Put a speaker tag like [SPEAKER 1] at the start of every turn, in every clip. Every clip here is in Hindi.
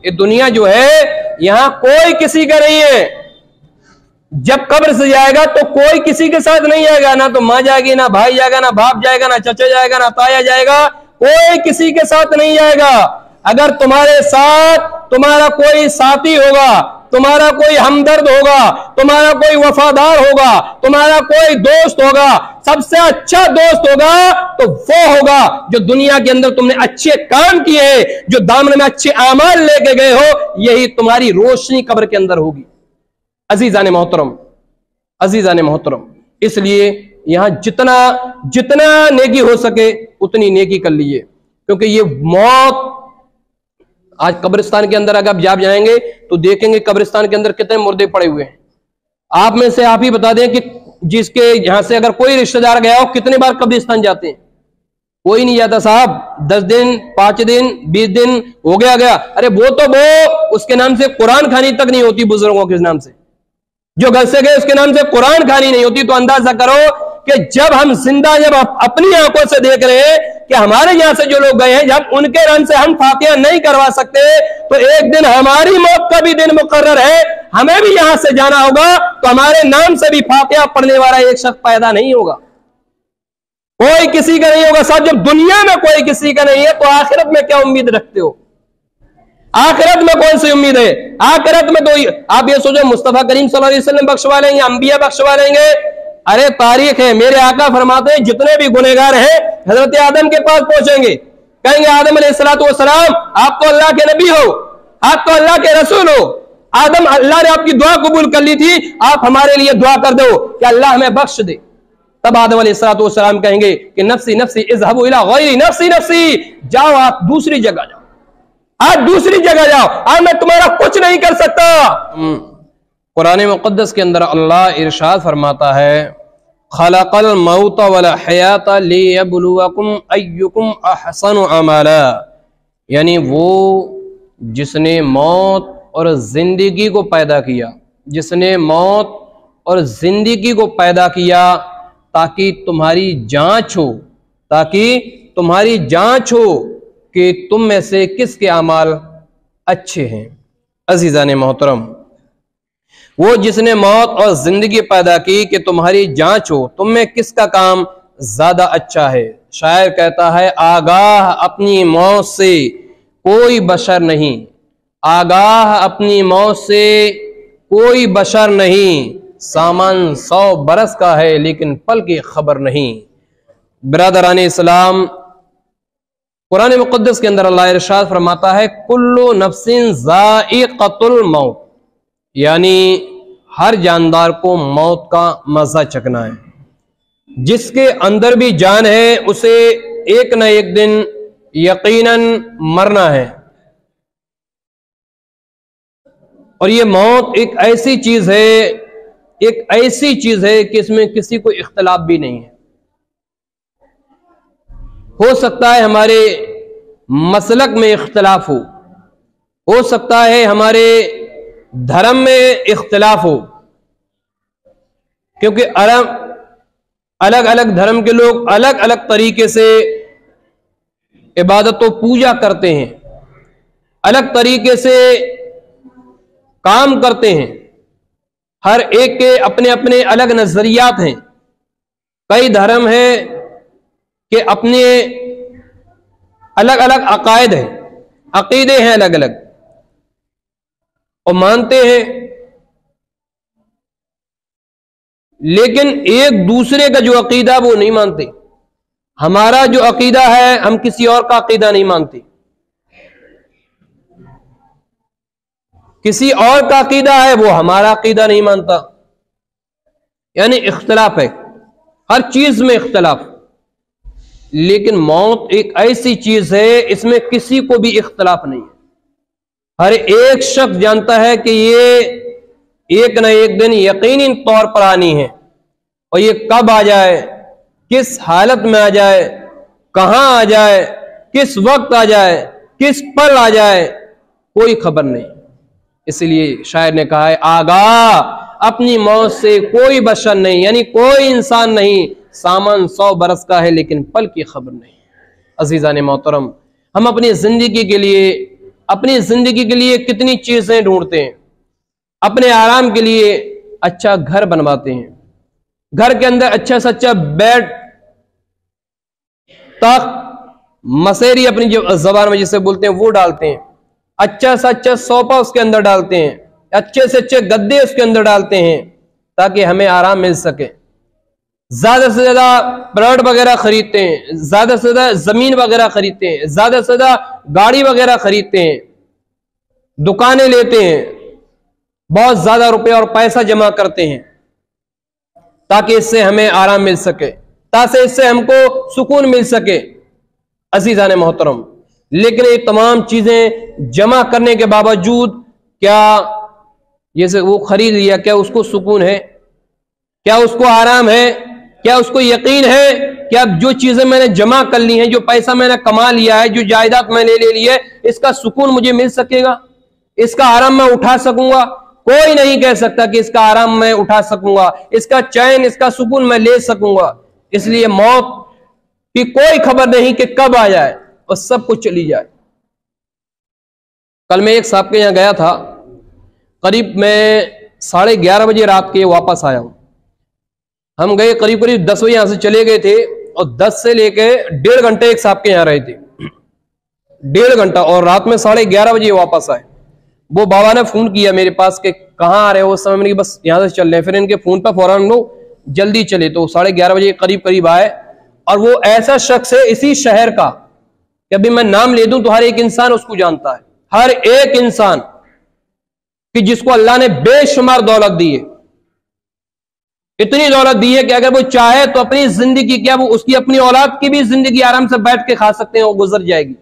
[SPEAKER 1] ये दुनिया जो है यहाँ कोई किसी का नहीं है। जब कब्र से जाएगा तो कोई किसी के साथ नहीं जाएगा, ना तो माँ जाएगी, ना भाई जाएगा, ना बाप जाएगा, ना चचा जाएगा, ना ताया जाएगा, कोई किसी के साथ नहीं जाएगा। अगर तुम्हारे साथ तुम्हारा कोई साथी होगा, तुम्हारा कोई हमदर्द होगा, तुम्हारा कोई वफादार होगा, तुम्हारा कोई दोस्त होगा, सबसे अच्छा दोस्त होगा तो वो होगा जो दुनिया के अंदर तुमने अच्छे काम किए हैं, जो दामन में अच्छे आमाल लेके गए हो, यही तुम्हारी रोशनी कब्र के अंदर होगी। अजीजान मोहतरम, अजीजान मोहतरम, इसलिए यहां जितना जितना नेकी हो सके उतनी नेकी कर लीजिए, क्योंकि ये मौत आज कब्रिस्तान के अंदर अगर आप जब जाएंगे तो देखेंगे कब्रिस्तान के अंदर कितने मुर्दे पड़े हुए हैं। आप में से आप ही बता दें कि जिसके यहां से अगर कोई रिश्तेदार गया हो, कितने बार कब्रिस्तान जाते हैं? कोई नहीं जाता साहब। 10 दिन, 5 दिन, 20 दिन हो गया। अरे वो तो वो उसके नाम से कुरान खानी तक नहीं होती, बुजुर्गों के नाम से जो घर से गए उसके नाम से कुरान खानी नहीं होती। तो अंदाजा करो कि जब हम जिंदा, जब अपनी आंखों से देख रहे हैं कि हमारे यहां से जो लोग गए हैं, जब उनके नाम से हम फातिहा नहीं करवा सकते, तो एक दिन हमारी मौत का भी दिन मुकर्रर है, हमें भी यहां से जाना होगा, तो हमारे नाम से भी फातिहा पढ़ने वाला एक शख्स पैदा नहीं होगा, कोई किसी का नहीं होगा। साहब जब दुनिया में कोई किसी का नहीं है तो आखिरत में क्या उम्मीद रखते हो? आखिरत में कौन सी उम्मीद है? आखिरत में तो आप ये सोचो मुस्तफा करीम सल्लल्लाहु अलैहि वसल्लम बख्शवा लेंगे, अंबिया बख्शवा लेंगे। अरे तारीख है, मेरे आका फरमाते हैं जितने भी गुनहगार हैं हजरत आदम के पास पहुंचेंगे, कहेंगे आदम अलैहिस्सलातु वस्सलाम आप तो अल्लाह के नबी हो, आप तो अल्लाह के रसूल हो, आदम अल्लाह ने आपकी दुआ कबूल कर ली थी, आप हमारे लिए दुआ कर दो कि अल्लाह हमें बख्श दे। तब आदम अलैहिस्सलातु वस्सलाम कहेंगे कि नफ्सी नफ्सी इज़हबू इला गैरी, नफ्सी नफ्सी, जाओ आप दूसरी जगह जाओ, आज दूसरी जगह जाओ, आज मैं तुम्हारा कुछ नहीं कर सकता। कुरान मुक़द्दस के अंदर अल्लाह इरशाद फरमाता है खलक़ल मौत वल हयात लियब्लुवकुम अय्युकुम अहसनु अमला, यानी वो जिसने मौत और जिंदगी को पैदा किया, जिसने मौत और जिंदगी को पैदा किया ताकि तुम्हारी जांच हो, ताकि तुम्हारी जांच हो कि तुम में से किसके अमाल अच्छे हैं। अजीज़ान मोहतरम, वो जिसने मौत और जिंदगी पैदा की कि तुम्हारी जांच हो तुम में किसका काम ज्यादा अच्छा है। शायर कहता है आगाह अपनी मौत से कोई बशर नहीं, आगाह अपनी मौत से कोई बशर नहीं, सामान 100 बरस का है लेकिन पल की खबर नहीं। बिरादरान इस्लाम, कुरान मुक़द्दस के अंदर अल्लाह इरशाद फरमाता है कुल्लु नफ्सिन ज़ाइक़तुल मौत, यानी हर जानदार को मौत का मजा चखना है। जिसके अंदर भी जान है उसे एक न एक दिन यकीनन मरना है। और ये मौत एक ऐसी चीज है, एक ऐसी चीज है कि इसमें किसी को इख्तलाफ भी नहीं है। हो सकता है हमारे मसलक में इख्तलाफ हो सकता है हमारे धर्म में इख्तलाफ हो, क्योंकि अलग अलग धर्म के लोग अलग अलग तरीके से इबादत व पूजा करते हैं, अलग तरीके से काम करते हैं, हर एक के अपने अपने अलग नजरियात हैं। कई धर्म हैं कि अपने अलग अलग अकायद हैं, अकीदे हैं अलग अलग और मानते हैं, लेकिन एक दूसरे का जो अकीदा वो नहीं मानते। हमारा जो अकीदा है हम किसी और का अकीदा नहीं मानते, किसी और का अकीदा है वो हमारा अकीदा नहीं मानता। यानी इख्तलाफ है, हर चीज में इख्तलाफ। लेकिन मौत एक ऐसी चीज है इसमें किसी को भी इख्तलाफ नहीं है। हर एक शख्स जानता है कि ये एक न एक दिन यकीनी तौर पर आनी है, और ये कब आ जाए, किस हालत में आ जाए, कहां आ जाए, किस वक्त आ जाए, किस पल आ जाए, कोई खबर नहीं। इसलिए शायर ने कहा है आगाह अपनी मौत से कोई बशर नहीं, यानी कोई इंसान नहीं, सामान 100 बरस का है लेकिन पल की खबर नहीं। अजीज़ान मोहतरम, हम अपनी जिंदगी के लिए अपनी जिंदगी के लिए कितनी चीजें ढूंढते हैं, अपने आराम के लिए अच्छा घर बनवाते हैं, घर के अंदर अच्छा से अच्छा बेड, तख्त, मसेरी अपनी जो जबान में जिसे बोलते हैं वो डालते हैं, अच्छा से अच्छा सोफा उसके अंदर डालते हैं, अच्छे से अच्छे गद्दे उसके अंदर डालते हैं ताकि हमें आराम मिल सके। ज्यादा से ज्यादा प्लॉट वगैरह खरीदते हैं, ज्यादा से ज्यादा जमीन वगैरह खरीदते हैं, ज्यादा से ज्यादा गाड़ी वगैरह खरीदते हैं, दुकानें लेते हैं, बहुत ज्यादा रुपए और पैसा जमा करते हैं ताकि इससे हमें आराम मिल सके, ताकि इससे हमको सुकून मिल सके। अज़ीज़ान मोहतरम, लेकिन ये तमाम चीजें जमा करने के बावजूद क्या जैसे वो खरीद लिया, क्या उसको सुकून है, क्या उसको आराम है, क्या उसको यकीन है, क्या जो चीजें मैंने जमा कर ली हैं, जो पैसा मैंने कमा लिया है, जो जायदाद मैंने ले ली है, इसका सुकून मुझे मिल सकेगा, इसका आराम मैं उठा सकूंगा? कोई नहीं कह सकता कि इसका आराम मैं उठा सकूंगा, इसका चैन, इसका सुकून मैं ले सकूंगा। इसलिए मौत की कोई खबर नहीं कि कब आ जाए और सब कुछ चली जाए। कल मैं एक साहब के यहां गया था, करीब मैं 11:30 बजे रात के वापस आया हूं। हम गए करीब 10 बजे यहां से चले गए थे और 10 से लेके 1.5 घंटे एक साहब के यहां रहे थे, 1.5 घंटा, और रात में 11:30 बजे वापस आए। वो बाबा ने फोन किया मेरे पास कि कहाँ आ रहे हो? उस समय मैंने बस यहां से चल रहे हैं। फिर इनके फोन पर फौरन लो जल्दी चले, तो 11:30 बजे करीब आए। और वो ऐसा शख्स है इसी शहर का कि अभी मैं नाम ले दूं तो हर एक इंसान उसको जानता है, हर एक इंसान, कि जिसको अल्लाह ने बेशुमार दौलत दी है, इतनी दौलत दी है कि अगर वो चाहे तो अपनी जिंदगी, क्या वो उसकी अपनी औलाद की भी जिंदगी आराम से बैठ के खा सकते हैं, वो गुजर जाएगी।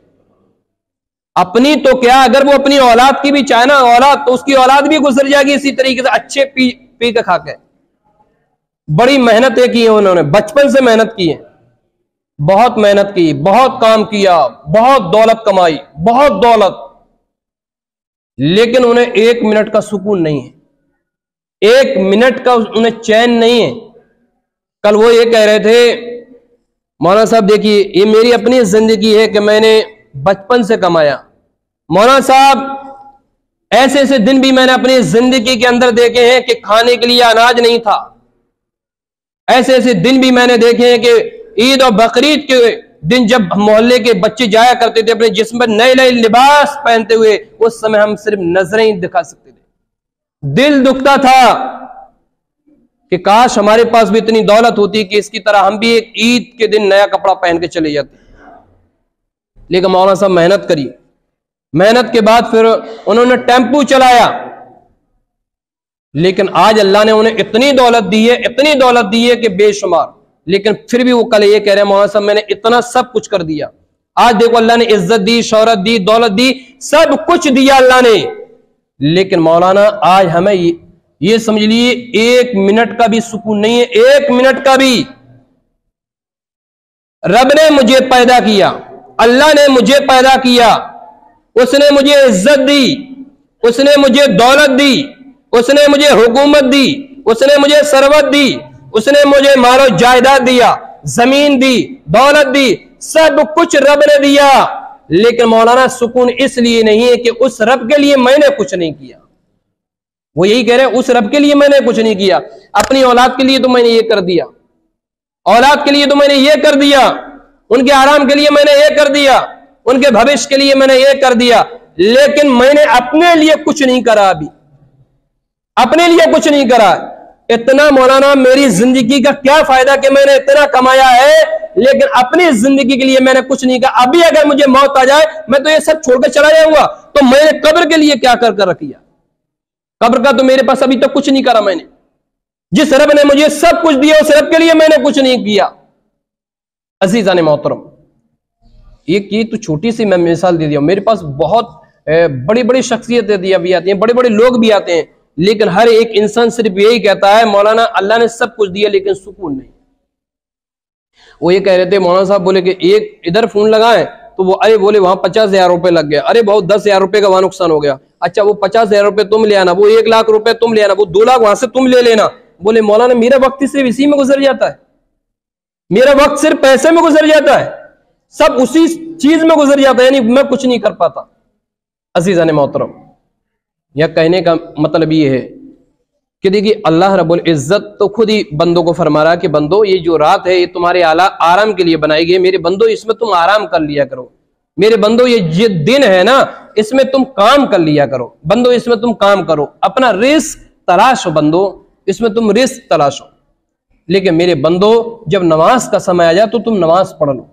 [SPEAKER 1] अपनी तो क्या, अगर वो अपनी औलाद की भी चाहे ना औलाद, तो उसकी औलाद भी गुजर जाएगी इसी तरीके से, अच्छे पी के खा के। बड़ी मेहनतें की है उन्होंने, बचपन से मेहनत की है, बहुत मेहनत की, बहुत काम किया, बहुत दौलत कमाई, बहुत दौलत, लेकिन उन्हें 1 मिनट का सुकून नहीं है, 1 मिनट का उन्हें चैन नहीं है। कल वो ये कह रहे थे, मौलाना साहब देखिए ये मेरी अपनी जिंदगी है कि मैंने बचपन से कमाया। मौलाना साहब ऐसे ऐसे दिन भी मैंने अपनी जिंदगी के अंदर देखे हैं कि खाने के लिए अनाज नहीं था, ऐसे ऐसे दिन भी मैंने देखे हैं कि ईद और बकरीद के दिन जब मोहल्ले के बच्चे जाया करते थे अपने जिस्म पर नए नए लिबास पहनते हुए, उस समय हम सिर्फ नजरें ही दिखा सकते थे। दिल दुखता था कि काश हमारे पास भी इतनी दौलत होती कि इसकी तरह हम भी एक ईद के दिन नया कपड़ा पहन के चले जाते। लेकिन मौलाना साहब मेहनत करी, मेहनत के बाद फिर उन्होंने टेम्पू चलाया, लेकिन आज अल्लाह ने उन्हें इतनी दौलत दी है, इतनी दौलत दी है कि बेशुमार। लेकिन फिर भी वो कल ये कह रहे हैं, मौलाना साहब मैंने इतना सब कुछ कर दिया। आज देखो अल्लाह ने इज्जत दी, शौहरत दी, दौलत दी, सब कुछ दिया अल्लाह ने, लेकिन मौलाना आज हमें ये समझ लिए 1 मिनट का भी सुकून नहीं है, 1 मिनट का भी। रब ने मुझे पैदा किया, अल्लाह ने मुझे पैदा किया, उसने मुझे इज्जत दी, उसने मुझे दौलत दी, उसने मुझे हुकूमत दी, उसने मुझे सरवत दी, उसने मुझे मालो जायदाद दिया, जमीन दी, दौलत दी, सब कुछ रब ने दिया। लेकिन मौलाना सुकून इसलिए नहीं है कि उस रब के लिए मैंने कुछ नहीं किया। वो यही कह रहे हैं, उस रब के लिए मैंने कुछ नहीं किया, अपनी औलाद के लिए तो मैंने ये कर दिया, औलाद के लिए तो मैंने ये कर दिया, उनके आराम के लिए मैंने ये कर दिया, उनके भविष्य के लिए मैंने ये कर दिया, लेकिन मैंने अपने लिए कुछ नहीं करा, अभी अपने लिए कुछ नहीं करा। इतना मौलाना मेरी जिंदगी का क्या फायदा कि मैंने इतना कमाया है, लेकिन अपनी जिंदगी के लिए मैंने कुछ नहीं कहा। अभी अगर मुझे मौत आ जाए, मैं तो ये सब छोड़कर चला जाऊंगा, तो मैंने कब्र के लिए क्या कर रखिया? कब्र का तो मेरे पास अभी तक कुछ नहीं करा मैंने। जिस रब ने मुझे सब कुछ दिया, उस रब के लिए मैंने कुछ नहीं किया। अजीजान मोहतरम, एक तो छोटी सी मैं मिसाल दे दिया, मेरे पास बहुत बड़ी बड़ी शख्सियतें भी आती हैं, बड़े बड़े लोग भी आते हैं, लेकिन हर एक इंसान सिर्फ यही कहता है, मौलाना अल्लाह ने सब कुछ दिया लेकिन सुकून नहीं। वो ये कह रहे थे, मौलाना साहब बोले कि एक इधर फोन लगाएं तो वो अरे बोले वहां 50,000 रुपए लग गया, अरे बहुत 10,000 रुपए का वहां नुकसान हो गया। अच्छा वो 50,000 रुपए तुम ले आना, वो 1 लाख रुपए तुम ले आना, वो 2 लाख वहां से तुम ले लेना। बोले मौलाना मेरा वक्त सिर्फ इसी में गुजर जाता है, मेरा वक्त सिर्फ पैसे में गुजर जाता है, सब उसी चीज में गुजर जाता है, यानी मैं कुछ नहीं कर पाता। अज़ीज़ान मोहतरम, यह कहने का मतलब ये है कि देखिए अल्लाह रब्बुल इज़्ज़त तो खुद ही बंदों को फरमा रहा है कि बंदो ये जो रात है ये तुम्हारे आराम के लिए बनाई गई, मेरे बंदो इसमें तुम आराम कर लिया करो, मेरे बंदो ये दिन है ना इसमें तुम काम कर लिया करो, बंदो इसमें तुम काम करो, अपना रिस्क तलाशो, बंदो इसमें तुम रिस्क तलाशो। लेकिन मेरे बंदो जब नमाज का समय आ जाए तो तुम नमाज पढ़ लो।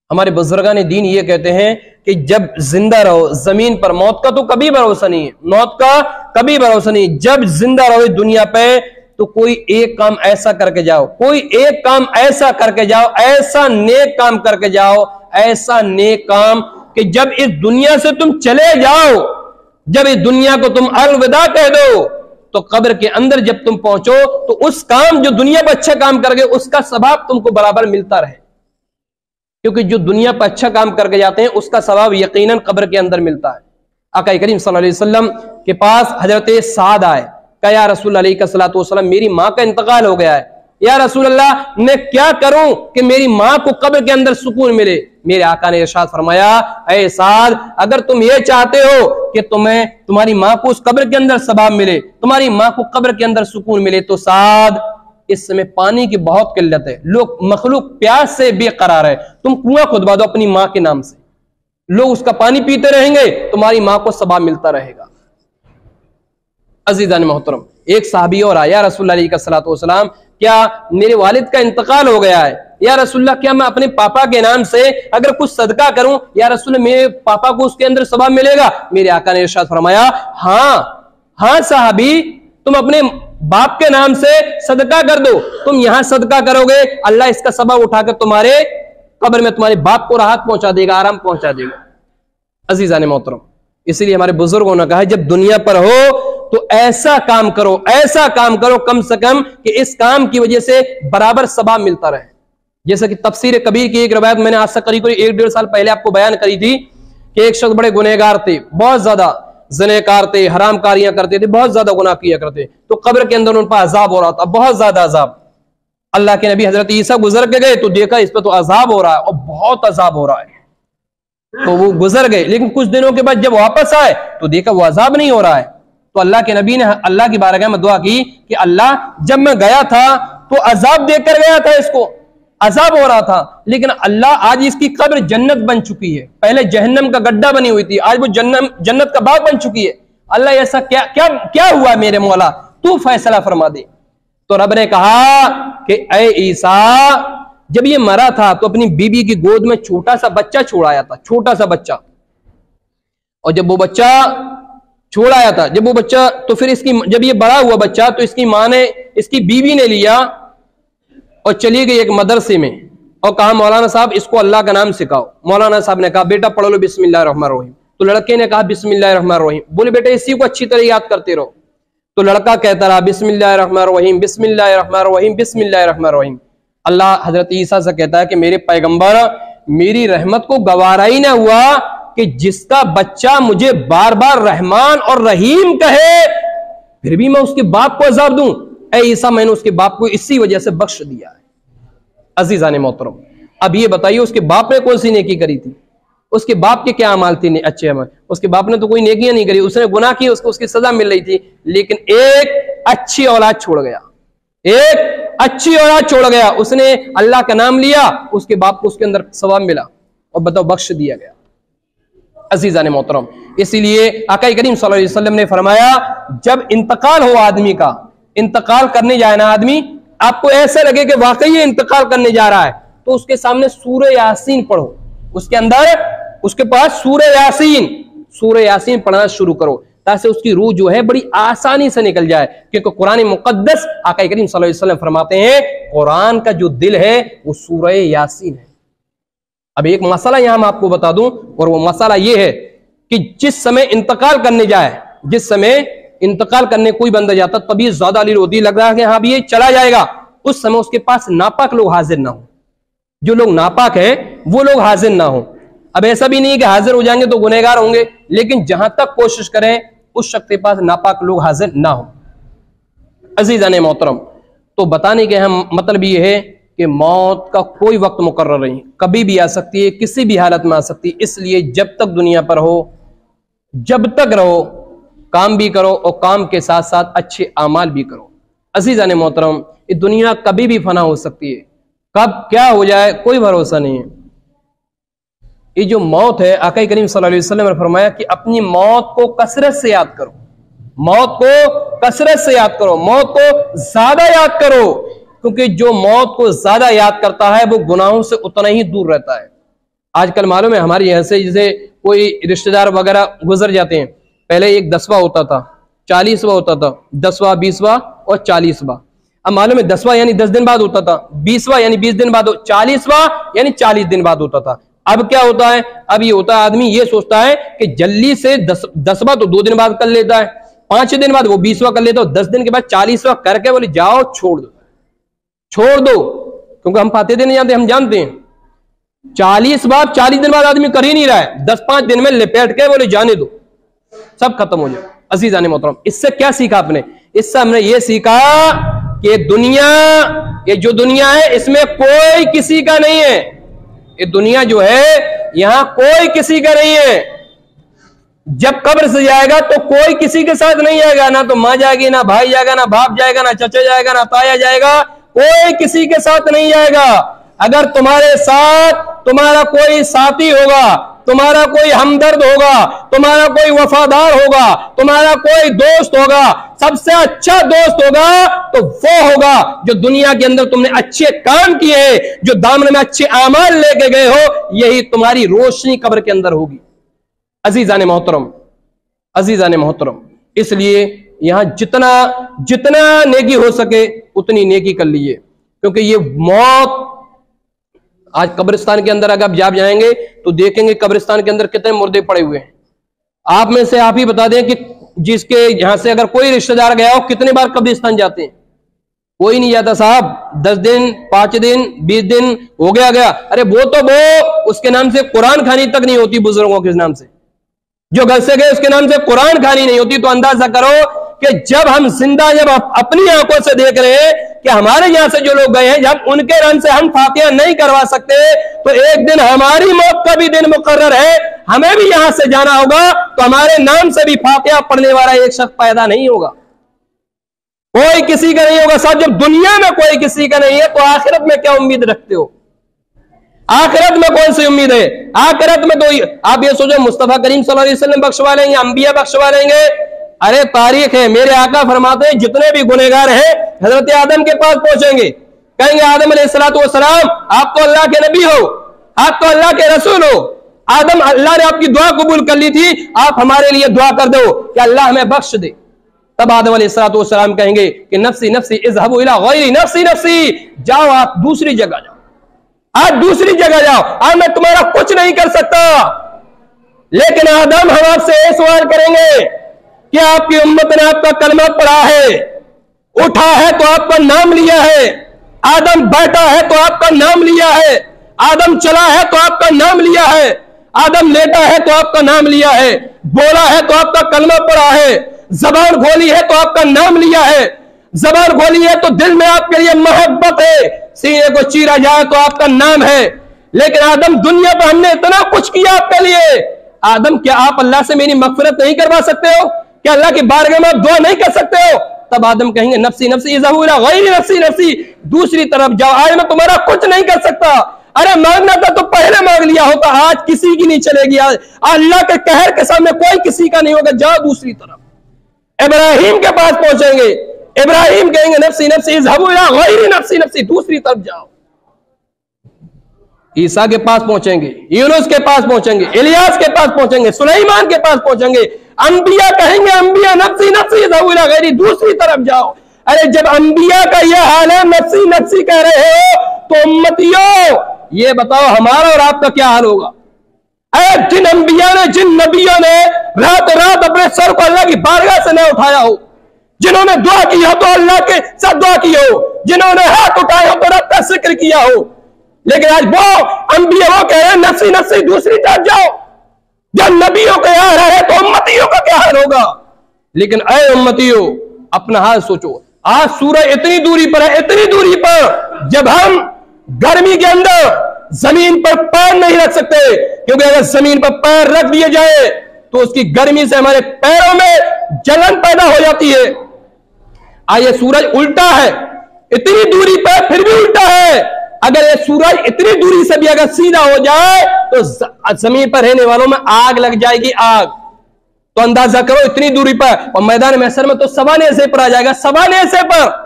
[SPEAKER 1] हमारे बुजुर्गान दीन ये कहते हैं कि जब जिंदा रहो जमीन पर, मौत का तो कभी भरोसा नहीं है, मौत का कभी भरोसा नहीं, जब जिंदा रहो दुनिया पे तो कोई एक काम ऐसा करके जाओ, कोई एक काम ऐसा करके जाओ, ऐसा नेक काम करके जाओ, ऐसा नेक काम कि जब इस दुनिया से तुम चले जाओ, जब इस दुनिया को तुम अलविदा कह दो, तो कब्र के अंदर जब तुम पहुंचो तो उस काम जो दुनिया पर अच्छा काम कर गए उसका सवाब तुमको बराबर मिलता रहे, क्योंकि जो दुनिया पर अच्छा काम करके जाते हैं उसका सवाब यकीनन कब्र के अंदर मिलता है। आका करीम सल्लल्लाहु अलैहि वसल्लम के पास हजरत साद आए, कहा या रसूल अलैहिस्सलातु वस्सलाम मेरी माँ का इंतकाल हो गया है, या रसूल अल्लाह मैं क्या करूं कि मेरी माँ को कब्र के अंदर सुकून मिले। मेरे आका ने इरशाद फरमाया, ऐ साद अगर तुम ये चाहते हो कि तुम्हारी माँ को उस कब्र के अंदर सवाब मिले, तुम्हारी माँ को कब्र के अंदर सुकून मिले, तो साद इस समय पानी की बहुत किल्लत है, लोग मखलूक प्यास से बेकरार है, तुम कुआं खुदवा दो अपनी माँ के नाम से, लोग उसका पानी पीते रहेंगे, तुम्हारी माँ को सवाब मिलता रहेगा। अज़ीज़ान मोहतरम, एक साहबी और आया रसूलुल्लाह अलैहिस्सलातु वस्सलाम, क्या मेरे वालिद का इंतकाल हो गया है, या रसूलुल्लाह क्या मैं अपने पापा के नाम से अगर कुछ सदका करूं, या रसूलुल्लाह मेरे पापा को उसके अंदर सवाब मिलेगा। मेरे आका ने इरशाद फरमाया, हाँ साहबी तुम अपने बाप के नाम से सदका कर दो, तुम यहां सदका करोगे अल्लाह इसका सवाब उठाकर तुम्हारे कब्र में तुम्हारे बाप को राहत पहुंचा देगा, आराम पहुंचा देगा। अज़ीज़ान मोहतरम, इसलिए हमारे बुजुर्गों ने कहा जब दुनिया पर हो तो ऐसा काम करो, ऐसा काम करो कम से कम कि इस काम की वजह से बराबर सवाब मिलता रहे। जैसे कि तफसीर कबीर की एक रवायत मैंने आज से करीब 1-1.5 साल पहले आपको बयान करी थी कि एक शख्स बड़े गुनहगार थे, बहुत ज्यादा ज़िनाकार थे, हराम कारियां करते थे, बहुत ज्यादा गुनाह किया करते, तो कब्र के अंदर उन पर अजाब हो रहा था, बहुत ज्यादा अजाब। अल्लाह के नबी हजरत ईसा गुजर के गए तो देखा इस पर तो अजाब हो रहा है और बहुत अजाब हो रहा है, तो वो गुजर गए, लेकिन कुछ दिनों के बाद जब वापस आए तो देखा वो अजाब नहीं हो रहा है। तो अल्लाह के नबी ने अल्लाह की बारगाह में दुआ की कि अल्लाह जब मैं गया था तो अजाब देकर गया था, इसको अजाब हो रहा था, लेकिन अल्लाह आज इसकी कब्र जन्नत बन चुकी है, पहले जहन्नम का गड्ढा बनी हुई थी, आज वो जन्नत का बाग बन चुकी है। अल्लाह ऐसा क्या क्या क्या हुआ मेरे मौला, तू फैसला फरमा दे। तो रब ने कहा कि ऐ ईसा जब ये मरा था तो अपनी बीबी की गोद में छोटा सा बच्चा छोड़ाया था, छोटा सा बच्चा, और जब वो बच्चा छोड़ाया था, जब वो बच्चा तो फिर इसकी जब ये बड़ा हुआ बच्चा तो इसकी माँ ने, इसकी बीवी ने लिया और चली गई एक मदरसे में और कहा मौलाना साहब इसको अल्लाह का नाम सिखाओ। मौलाना साहब ने कहा बेटा पढ़ लो बिस्मिल्लाहिर्रहमानिर्रहीम, तो लड़के ने कहा बिस्मिल्लाहिर्रहमानिर्रहीम, बोले बेटा इसी को अच्छी तरह याद करते रहो, तो लड़का कहता रहा बिस्मिल्लाहिर्रहमानिर्रहीम बिस्मिल्लाहिर्रहमानिर्रहीम बिस्मिल्लाहिर्रहमानिर्रहीम। अल्लाह हजरत ईसा से कहता है कि मेरे पैगंबर मेरी रहमत को गवारा ही ना हुआ कि जिसका बच्चा मुझे बार बार रहमान और रहीम कहे फिर भी मैं उसके बाप को अजाब दूं। ऐ ईसा मैंने उसके बाप को इसी वजह से बख्श दिया है। अजीजान मोहतरम, अब ये बताइए उसके बाप ने कौन सी नेकी करी थी, उसके बाप के क्या अमाल थे अच्छे अमल, उसके बाप ने तो कोई नेकियां नहीं करी, उसने गुनाह की, उसको उसकी सजा मिल रही थी, लेकिन एक अच्छी औलाद छोड़ गया, एक अच्छी औलाद छोड़ गया, उसने अल्लाह का नाम लिया, उसके बाप को उसके अंदर सवाब मिला और बताओ बख्श दिया गया। अजीजान मोहतरम, इसीलिए आका करीम सल्लल्लाहु अलैहि वसल्लम ने फरमाया जब इंतकाल हो आदमी का, इंतकाल करने जाए ना आदमी, आपको ऐसा लगे कि वाकई ये इंतकाल करने जा रहा है, तो उसके सामने सूरह यासीन पढ़ो, उसके अंदर उसके पास सूरह यासीन पढ़ना शुरू करो, ताकि उसकी रूह जो है बड़ी आसानी से निकल जाए, क्योंकि कुरान मुकद्दस आका करीम सल्लल्लाहु अलैहि वसल्लम फरमाते हैं कुरान का जो दिल है वो सूरह यासीन है। अब एक मसला यहां मैं आपको बता दूं, और वो मसला ये है कि जिस समय इंतकाल करने जाए, जिस समय इंतकाल करने कोई बंदा जाता तभी ज्यादा अली रोती लग रहा है कि हाँ भी ये चला जाएगा, उस समय उसके पास नापाक लोग हाजिर ना हो, जो लोग नापाक है वो लोग हाजिर ना हो। अब ऐसा भी नहीं कि हाजिर हो जाएंगे तो गुनहगार होंगे, लेकिन जहां तक कोशिश करें उस शख्स के पास नापाक लोग हाजिर ना हो। अजीजान मोहतरम, तो बताने के हम मतलब ये है कि मौत का कोई वक्त मुकर्रर नहीं, कभी भी आ सकती है, किसी भी हालत में आ सकती है, इसलिए जब तक दुनिया पर हो जब तक रहो काम भी करो और काम के साथ साथ अच्छे अमाल भी करो। अज़ीज़ान मोहतरम, ये दुनिया कभी भी फना हो सकती है, कब क्या हो जाए कोई भरोसा नहीं है। ये जो मौत है, आका करीम सल्लल्लाहु अलैहि वसल्लम ने फरमाया कि अपनी मौत को कसरत से याद करो, मौत को कसरत से याद करो, मौत को ज्यादा याद करो, क्योंकि जो मौत को ज्यादा याद करता है वो गुनाहों से उतना ही दूर रहता है। आजकल मालूम है हमारे यहाँ से जैसे कोई रिश्तेदार वगैरह गुजर जाते हैं, पहले एक 10वां होता था, 40वां होता था, 10वां 20वां और 40वां। अब मालूम है 10वां यानी 10 दिन बाद होता था, 20वां यानी 20 दिन बाद, 40वां यानी 40 दिन बाद होता था। अब क्या होता है, अब ये होता है आदमी ये सोचता है कि जल्दी से 10वां तो 2 दिन बाद कर लेता है, 5 दिन बाद वो 20वां कर लेता है, 10 दिन के बाद 40वां करके बोले जाओ छोड़ दो, छोड़ दो, क्योंकि हम पाते दिन नहीं जानते, हम जानते हैं 40वां 40 दिन बाद आदमी कर ही नहीं रहा है, 10-5 दिन में लपेट के बोले जाने दो, सब खत्म हो जाए। अज़ीज़ान मोहतरम, इससे क्या सीखा आपने? इससे हमने ये सीखा कि दुनिया, ये जो दुनिया है इसमें कोई किसी का नहीं है। ये दुनिया जो है यहां कोई किसी का नहीं है। जब कब्र से जाएगा तो कोई किसी के साथ नहीं आएगा, ना तो मां जाएगी, ना भाई जाएगा, ना बाप जाएगा, ना चचा जाएगा, ना ताया जाएगा, कोई किसी के साथ नहीं जाएगा। अगर तुम्हारे साथ तुम्हारा कोई साथी होगा, तुम्हारा कोई हमदर्द होगा, तुम्हारा कोई वफादार होगा, तुम्हारा कोई दोस्त होगा, सबसे अच्छा दोस्त होगा तो वो होगा जो दुनिया के अंदर तुमने अच्छे काम किए हैं, जो दामन में अच्छे आमाल लेके गए हो, यही तुम्हारी रोशनी कब्र के अंदर होगी। अजीजान मोहतरम, अजीजान मोहतरम, इसलिए यहां जितना जितना नेकी हो सके उतनी नेकी कर लीजिए, क्योंकि ये मौत आज कब्रिस्तान के अंदर अगर आप जाएंगे तो देखेंगे कब्रिस्तान के अंदर कितने मुर्दे पड़े हुए हैं। आप में से आप ही बता दें कि जिसके यहां से अगर कोई रिश्तेदार गया हो, कितने बार कब्रिस्तान जाते हैं? कोई नहीं जाता साहब। 10 दिन 5 दिन 20 दिन हो गया। अरे वो तो वो उसके नाम से कुरान खानी तक नहीं होती, बुजुर्गों के नाम से जो घर से गए उसके नाम से कुरान खानी नहीं होती। तो अंदाजा करो कि जब हम जिंदा, जब अपनी आंखों से देख रहे हैं कि हमारे यहां से जो लोग गए हैं, जब उनके नाम से हम फातिहा नहीं करवा सकते, तो एक दिन हमारी मौत का भी दिन मुकर्रर है, हमें भी यहां से जाना होगा, तो हमारे नाम से भी फातिहा पढ़ने वाला एक शख्स पैदा नहीं होगा, कोई किसी का नहीं होगा। साहब जब दुनिया में कोई किसी का नहीं है तो आखिरत में क्या उम्मीद रखते हो? आखिरत में कौन सी उम्मीद है? आखिरत में तो आप ये सोचो मुस्तफा करीम सल्लल्लाहु अलैहि वसल्लम बख्शवा लेंगे, अंबिया बख्शवा लेंगे। अरे तारीख है, मेरे आका फरमाते हैं जितने भी गुनहगार हैं हजरत आदम के पास पहुंचेंगे, कहेंगे आदम अलैहिस्सलातु वस्सलाम आप तो अल्लाह के नबी हो, आप तो अल्लाह के रसूल हो, आदम अल्लाह ने आपकी दुआ कबूल कर ली थी, आप हमारे लिए दुआ कर दो कि अल्लाह हमें बख्श दे। तब आदम अलैहिस्सलातु वस्सलाम कहेंगे कि नफ्सी नफ्सी इज़हबू इला गैरी, नफ्सी नफ्सी, जाओ आप दूसरी जगह जाओ, आप दूसरी जगह जाओ, आज मैं तुम्हारा कुछ नहीं कर सकता। लेकिन आदम हम आपसे ये सवाल करेंगे कि आपकी उम्मत ने आपका कलमा पढ़ा है, उठा है तो आपका नाम लिया है, आदम बैठा है तो आपका नाम लिया है, आदम चला है तो आपका नाम लिया है, आदम लेटा है तो आपका नाम लिया है, बोला है तो आपका कलमा पढ़ा है, जबान खोली है तो आपका नाम लिया है, जबान खोली है तो दिल में आपके लिए मोहब्बत है, सीने को चीरा जाए तो आपका नाम है। लेकिन आदम दुनिया पर हमने इतना कुछ किया आपके लिए, आदम क्या आप अल्लाह से मेरी मगफिरत नहीं करवा सकते हो? क्या अल्लाह की बारगाह में आप दुआ नहीं कर सकते हो? तब आदम कहेंगे नफ्सी नफ्सी इज़हबू इला गैरी, नफ्सी नफ्सी, दूसरी तरफ जाओ, आज मैं तुम्हारा कुछ नहीं कर सकता। अरे मांगना था तो पहले मांग लिया होता, आज किसी की नहीं चलेगी, आज अल्लाह के कहर के सामने कोई किसी का नहीं होगा, जाओ दूसरी तरफ। इब्राहिम के पास पहुंचेंगे, इब्राहिम कहेंगे नफ्सी नफ्सी इज़हबू इला गैरी, नफ्सी नफ्सी, दूसरी तरफ जाओ। ईसा के पास पहुंचेंगे, यूनुस के पास पहुंचेंगे, इलियास के पास पहुंचेंगे, सुलेमान के पास पहुंचेंगे, अंबिया कहेंगे अंबिया नफ्सी नफ्सी इज़हबू इला गैरी, दूसरी तरफ जाओ। अरे जब अंबिया का यह हाल है, नफ्सी नफ्सी कह रहे हो, तो उम्मतियों ये बताओ हमारा और आपका क्या हाल होगा? अरे जिन अंबिया ने, जिन नबियों ने रात रात अपने सर को अल्लाह की बारगाह से न उठाया हो, जिन्होंने दुआ की हो तो अल्लाह के साथ दुआ की हो, जिन्होंने हाथ उठाए हो तो रब का जिक्र किया हो, लेकिन आज वो अंबिया वो कह रहे हैं नफ्सी नफ्सी, दूसरी तरफ जाओ। जब नबियों का हाल है तो उम्मतियों का क्या हाल होगा? लेकिन ऐ उम्मतियों अपना हाल सोचो, आज सूरज इतनी दूरी पर है, इतनी दूरी पर, जब हम गर्मी के अंदर जमीन पर पैर नहीं रख सकते, क्योंकि अगर जमीन पर पैर रख दिए जाए तो उसकी गर्मी से हमारे पैरों में जलन पैदा हो जाती है। ये सूरज उल्टा है, इतनी दूरी पर फिर भी उल्टा है। अगर ये सूरज इतनी दूरी से भी अगर सीधा हो जाए तो जमीन पर रहने वालों में आग लग जाएगी, आग। तो अंदाजा करो इतनी दूरी पर, और मैदान महशर में तो सवाने ऐसे पर आ जाएगा, सवाने ऐसे पर।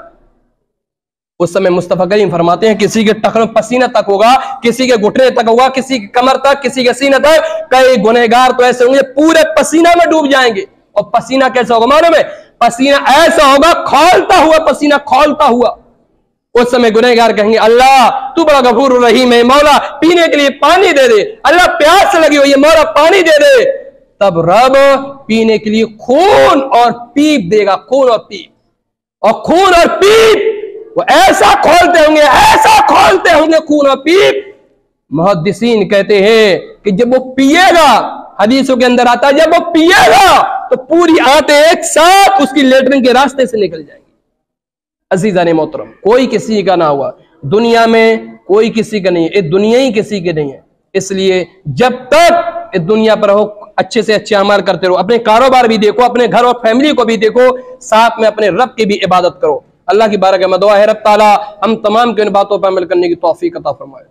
[SPEAKER 1] उस समय मुस्तफा करीम फरमाते हैं किसी के टखनों पसीना तक होगा, किसी के घुटने तक होगा, किसी की कमर तक, किसी के सीने तक। कई गुनहगार तो ऐसे होंगे पूरे पसीना में डूब जाएंगे। और पसीना कैसा होगा मालूम है? पसीना ऐसा होगा खौलता हुआ, पसीना खौलता हुआ। उस समय गुनहगार कहेंगे अल्लाह तू बड़ा गफूर रहीम है, मौला पीने के लिए पानी दे दे, अल्लाह प्यास लगी हुई है, मौला पानी दे दे। तब रब पीने के लिए खून और पीप देगा, खून और पीप। और खून और पीप वो ऐसा खोलते होंगे, ऐसा खोलते होंगे खून और पीप। मुहद्दिसीन कहते हैं कि जब वो पिएगा, हदीसों के अंदर आता है जब वो पिएगा तो पूरी आंतें एक साथ उसकी लेटरिन के रास्ते से निकल जाएंगी। अजीज़ान मोहतरम, कोई किसी का ना हुआ, दुनिया में कोई किसी का नहीं है, ये दुनिया ही किसी की नहीं है। इसलिए जब तक इस दुनिया पर हो अच्छे से अच्छे अमल करते रहो, अपने कारोबार भी देखो, अपने घर और फैमिली को भी देखो, साथ में अपने रब की भी इबादत करो। अल्लाह की बारगाह में दुआ है रब ताला हम तमाम की इन बातों पर अमल करने की तौफीक अता फरमाए।